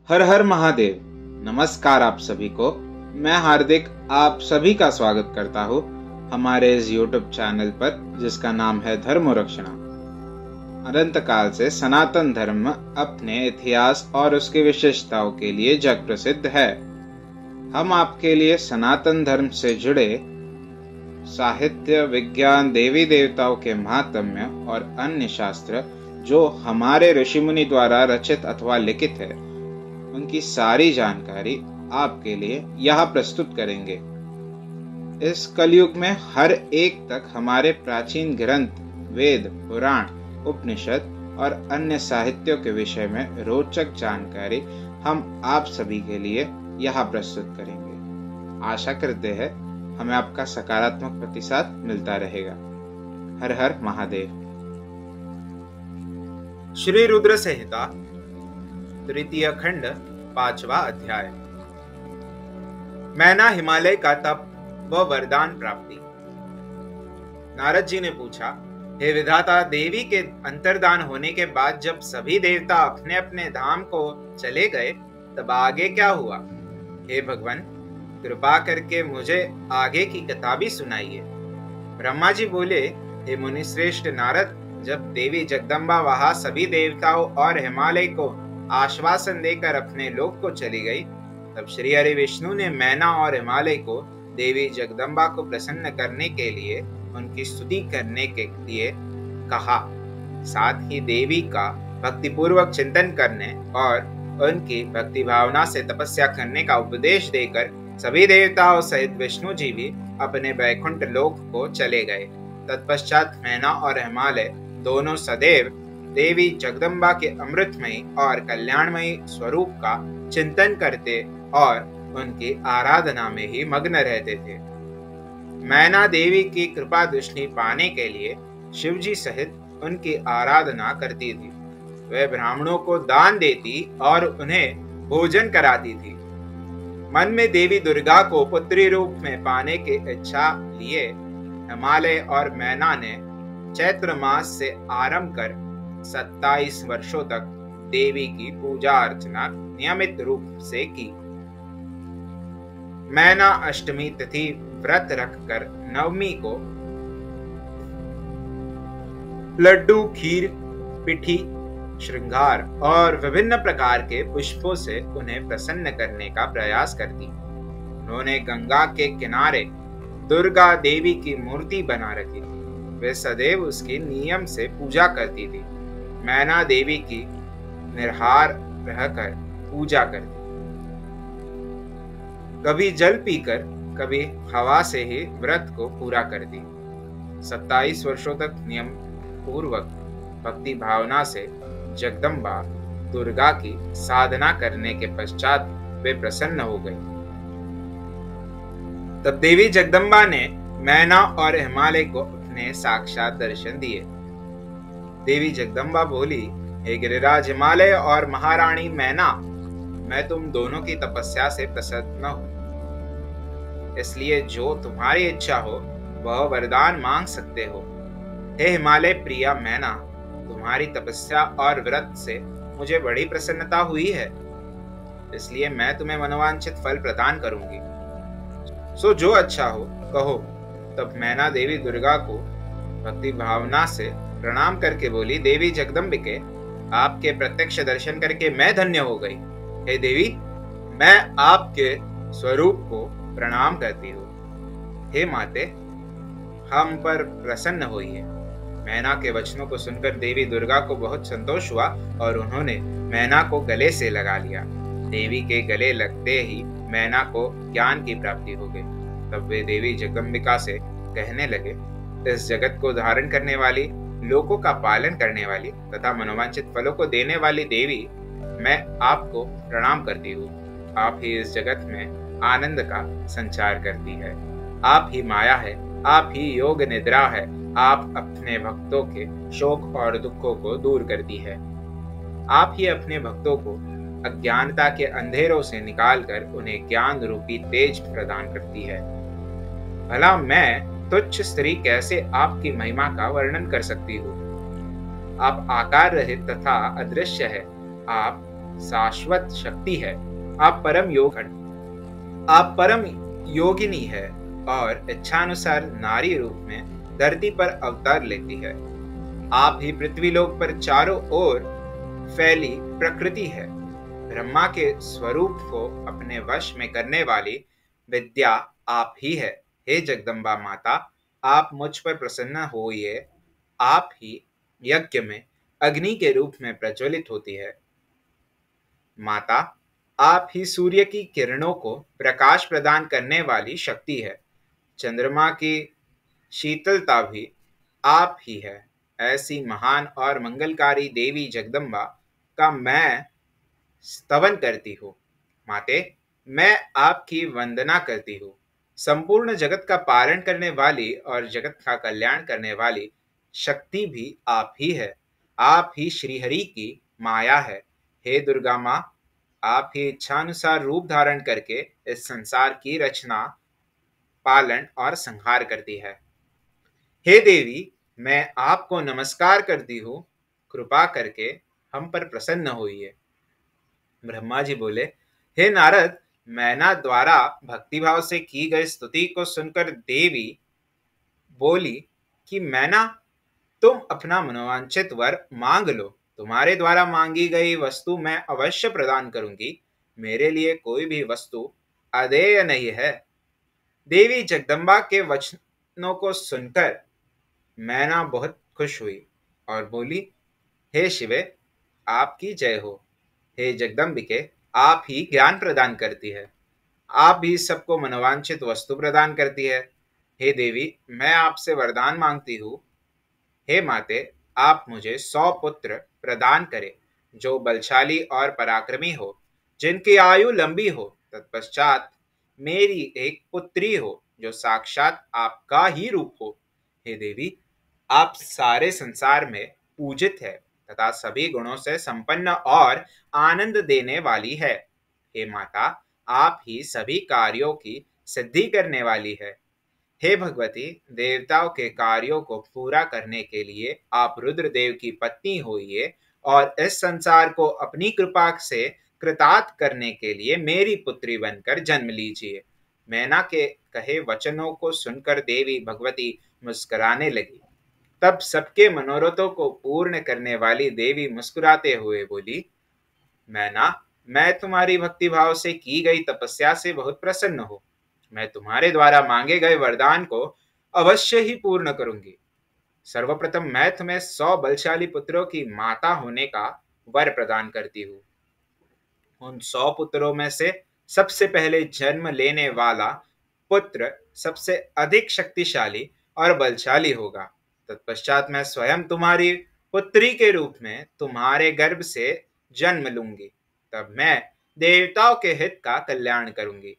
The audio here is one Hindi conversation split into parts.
हर हर महादेव। नमस्कार आप सभी को। मैं हार्दिक आप सभी का स्वागत करता हूँ हमारे इस YouTube चैनल पर जिसका नाम है धर्म रक्षणा। अनंत काल से सनातन धर्म अपने इतिहास और उसकी विशेषताओं के लिए जग प्रसिद्ध है। हम आपके लिए सनातन धर्म से जुड़े साहित्य, विज्ञान, देवी देवताओं के महात्म्य और अन्य शास्त्र जो हमारे ऋषि मुनि द्वारा रचित अथवा लिखित है, उनकी सारी जानकारी आपके लिए यहाँ प्रस्तुत करेंगे। इस कलयुग में हर एक तक हमारे प्राचीन ग्रंथ, वेद, पुराण, उपनिषद और अन्य साहित्यों के विषय में रोचक जानकारी हम आप सभी के लिए यहाँ प्रस्तुत करेंगे। आशा करते हैं हमें आपका सकारात्मक प्रतिसाद मिलता रहेगा। हर हर महादेव। श्री रुद्र संहिता तृतीय खंड 5वां अध्याय। मैना हिमालय का तप व वरदान प्राप्ति। नारद जी ने पूछा, हे विधाता, देवी के अंतर्धान होने के बाद जब सभी देवता अपने अपने धाम को चले गए तब आगे क्या हुआ? हे भगवान, कृपा करके मुझे आगे की कथा भी सुनाइए। ब्रह्मा जी बोले, हे मुनि श्रेष्ठ नारद, जब देवी जगदम्बा वहां सभी देवताओं और हिमालय को आश्वासन देकर अपने लोक को चली गई, तब श्री हरि विष्णु ने मैना और हिमालय को देवी जगदम्बा को प्रसन्न करने के लिए उनकी स्तुति करने के लिए कहा। साथ ही देवी का भक्तिपूर्वक चिंतन करने और उनकी भक्ति भावना से तपस्या करने का उपदेश देकर सभी देवताओं सहित विष्णु जी भी अपने वैकुंठ लोक को चले गए। तत्पश्चात मैना और हिमालय दोनों सदैव देवी जगदम्बा के अमृतमयी और कल्याणमयी स्वरूप का चिंतन करते और उनकी आराधना में ही मग्न रहते थे। मैना देवी की कृपा दृष्टि पाने के लिए शिवजी सहित उनकी आराधना करती थी। वह ब्राह्मणों को दान देती और उन्हें भोजन कराती थी। मन में देवी दुर्गा को पुत्री रूप में पाने की इच्छा लिए हिमालय और मैना ने चैत्र मास से आरंभ कर 27 वर्षों तक देवी की पूजा अर्चना नियमित रूप से की। मैना अष्टमी तिथि व्रत रखकर नवमी को लड्डू, खीर, पिठी, श्रृंगार और विभिन्न प्रकार के पुष्पों से उन्हें प्रसन्न करने का प्रयास करती। उन्होंने गंगा के किनारे दुर्गा देवी की मूर्ति बना रखी। वे सदैव उसकी नियम से पूजा करती थी। मैना देवी की निर्हार रहकर पूजा करती, कभी जल पीकर कभी हवा से ही व्रत को पूरा करती। 27 वर्षों तक नियम पूर्वक भक्ति भावना से जगदम्बा दुर्गा की साधना करने के पश्चात वे प्रसन्न हो गई। तब देवी जगदम्बा ने मैना और हिमालय को अपने साक्षात दर्शन दिए। देवी जगदम्बा बोली, हे गिरिराज हिमालय और महारानी मैना, मैं तुम दोनों की तपस्या से प्रसन्न हूं, इसलिए जो तुम्हारी इच्छा हो वह वरदान मांग सकते हो। हे हिमालय प्रिया मैना, तुम्हारी तपस्या और व्रत से मुझे बड़ी प्रसन्नता हुई है, इसलिए मैं तुम्हें मनोवांछित फल प्रदान करूंगी। सो जो अच्छा हो कहो। तब मैना देवी दुर्गा को भक्ति भावना से प्रणाम करके बोली, देवी जगदम्बिके, आपके प्रत्यक्ष दर्शन करके मैं धन्य हो गई। हे देवी, मैं आपके स्वरूप को प्रणाम करती हूँ। हे माते, हम पर प्रसन्न होइए। मैना के वचनों को सुनकर देवी दुर्गा को बहुत संतोष हुआ और उन्होंने मैना को गले से लगा लिया। देवी के गले लगते ही मैना को ज्ञान की प्राप्ति हो गई। तब वे देवी जगदम्बिका से कहने लगे, इस जगत को धारण करने वाली, लोकों का पालन करने वाली तथा मनोवांछित फलों को देने वाली देवी, मैं आपको प्रणाम करती हूँ। आप ही इस जगत में आनंद का संचार करती है। आप ही माया है, आप ही योग निद्रा है। आप अपने भक्तों के शोक और दुखों को दूर करती है। आप ही अपने भक्तों को अज्ञानता के अंधेरों से निकालकर उन्हें ज्ञान रूपी तेज प्रदान करती है। भला मैं तुच्छ स्त्री कैसे आपकी महिमा का वर्णन कर सकती हूँ? आप आकार रहित तथा अदृश्य है। आप शाश्वत शक्ति है। आप परम योगिनी है और इच्छानुसार नारी रूप में धरती पर अवतार लेती है। आप ही पृथ्वीलोक पर चारों ओर फैली प्रकृति है। ब्रह्मा के स्वरूप को अपने वश में करने वाली विद्या आप ही है। हे जगदम्बा माता, आप मुझ पर प्रसन्न होइए। आप ही यज्ञ में अग्नि के रूप में प्रज्वलित होती है। माता, आप ही सूर्य की किरणों को प्रकाश प्रदान करने वाली शक्ति है। चंद्रमा की शीतलता भी आप ही है। ऐसी महान और मंगलकारी देवी जगदम्बा का मैं स्तवन करती हूँ। माते, मैं आपकी वंदना करती हूँ। संपूर्ण जगत का पालन करने वाली और जगत का कल्याण करने वाली शक्ति भी आप ही है। आप ही श्रीहरि की माया है। हे दुर्गा माँ, आप ही इच्छानुसार रूप धारण करके इस संसार की रचना, पालन और संहार करती है। हे देवी, मैं आपको नमस्कार करती हूँ। कृपा करके हम पर प्रसन्न होइए। ब्रह्मा जी बोले, हे नारद, मैना द्वारा भक्तिभाव से की गई स्तुति को सुनकर देवी बोली कि मैना, तुम अपना मनोवांछित वर मांग लो। तुम्हारे द्वारा मांगी गई वस्तु मैं अवश्य प्रदान करूंगी। मेरे लिए कोई भी वस्तु अदेय नहीं है। देवी जगदम्बा के वचनों को सुनकर मैना बहुत खुश हुई और बोली, हे शिवे, आपकी जय हो। हे जगदम्बिके, आप ही ज्ञान प्रदान करती है। आप ही सबको मनोवांछित वस्तु प्रदान करती है। हे देवी, मैं आपसे वरदान मांगती हूँ। हे माते, आप मुझे 100 पुत्र प्रदान करें जो बलशाली और पराक्रमी हो, जिनकी आयु लंबी हो। तत्पश्चात मेरी एक पुत्री हो जो साक्षात आपका ही रूप हो। हे देवी, आप सारे संसार में पूजित है तथा सभी गुणों से संपन्न और आनंद देने वाली है। हे माता, आप ही सभी कार्यों की सिद्धि करने वाली है। हे भगवती, देवताओं के कार्यों को पूरा करने के लिए आप रुद्रदेव की पत्नी होइए और इस संसार को अपनी कृपा से कृतार्थ करने के लिए मेरी पुत्री बनकर जन्म लीजिए। मैना के कहे वचनों को सुनकर देवी भगवती मुस्कुराने लगी। तब सबके मनोरथों को पूर्ण करने वाली देवी मुस्कुराते हुए बोली, मैना, मैं तुम्हारी भक्ति भाव से की गई तपस्या से बहुत प्रसन्न हूँ। मैं तुम्हारे द्वारा मांगे गए वरदान को अवश्य ही पूर्ण करूंगी। सर्वप्रथम मैं तुम्हें 100 बलशाली पुत्रों की माता होने का वर प्रदान करती हूँ। उन 100 पुत्रों में से सबसे पहले जन्म लेने वाला पुत्र सबसे अधिक शक्तिशाली और बलशाली होगा। तत्पश्चात मैं स्वयं तुम्हारी पुत्री के रूप में तुम्हारे गर्भ से जन्म लूंगी। तब मैं देवताओं के हित का कल्याण करूंगी।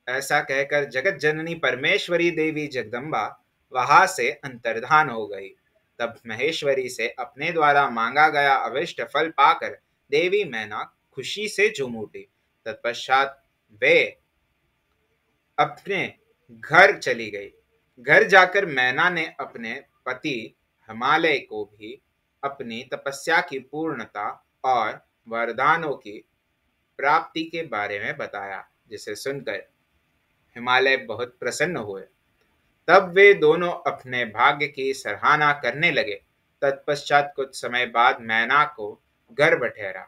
ऐसा कहकर जगत जननी परमेश्वरी देवी जगदम्बा वहां से अंतर्धान हो गई। तब महेश्वरी से अपने द्वारा मांगा गया अविष्ट फल पाकर देवी मैना खुशी से झूम उठी। तत्पश्चात वे अपने घर चली गई। घर जाकर मैना ने अपने पति हिमालय को भी अपनी तपस्या की पूर्णता और वरदानों की प्राप्ति के बारे में बताया, जिसे सुनकर हिमालय बहुत प्रसन्न हुए। तब वे दोनों अपने भाग्य की सराहना करने लगे। तत्पश्चात कुछ समय बाद मैना को गर्भ ठहरा।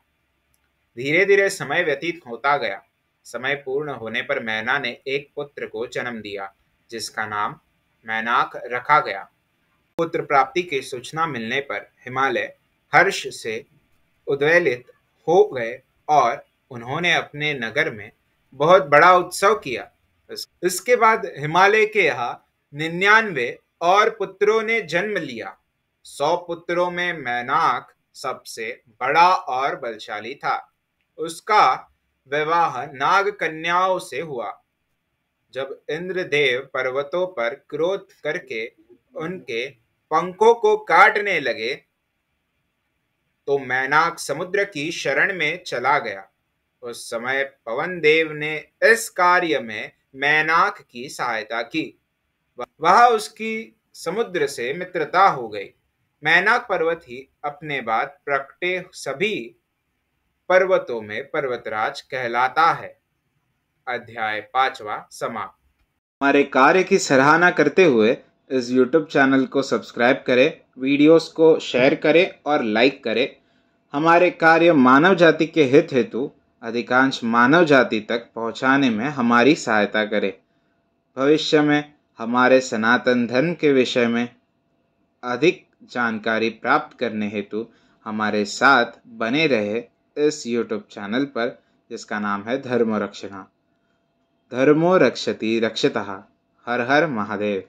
धीरे धीरे समय व्यतीत होता गया। समय पूर्ण होने पर मैना ने एक पुत्र को जन्म दिया, जिसका नाम मैनाक रखा गया। पुत्र प्राप्ति की सूचना मिलने पर हिमालय हर्ष से उद्वेलित हो गए और उन्होंने अपने नगर में बहुत बड़ा उत्सव किया। इसके बाद हिमालय के यहाँ 99 और पुत्रों ने जन्म लिया। 100 पुत्रों में मैनाक सबसे बड़ा और बलशाली था। उसका विवाह नाग कन्याओं से हुआ। जब इंद्रदेव पर्वतों पर क्रोध करके उनके पंखों को काटने लगे तो मैनाक समुद्र की शरण में चला गया। उस समय पवन देव ने इस कार्य में मैनाक की सहायता की। वह उसकी समुद्र से मित्रता हो गई। मैनाक पर्वत ही अपने बाद प्रकटे सभी पर्वतों में पर्वतराज कहलाता है। अध्याय 5वां समाप्त। हमारे कार्य की सराहना करते हुए इस YouTube चैनल को सब्सक्राइब करें, वीडियोस को शेयर करें और लाइक करें। हमारे कार्य मानव जाति के हित हेतु अधिकांश मानव जाति तक पहुंचाने में हमारी सहायता करें। भविष्य में हमारे सनातन धर्म के विषय में अधिक जानकारी प्राप्त करने हेतु हमारे साथ बने रहे इस YouTube चैनल पर, जिसका नाम है धर्मो रक्षणा। धर्मो रक्षति रक्षतः। हर हर महादेव।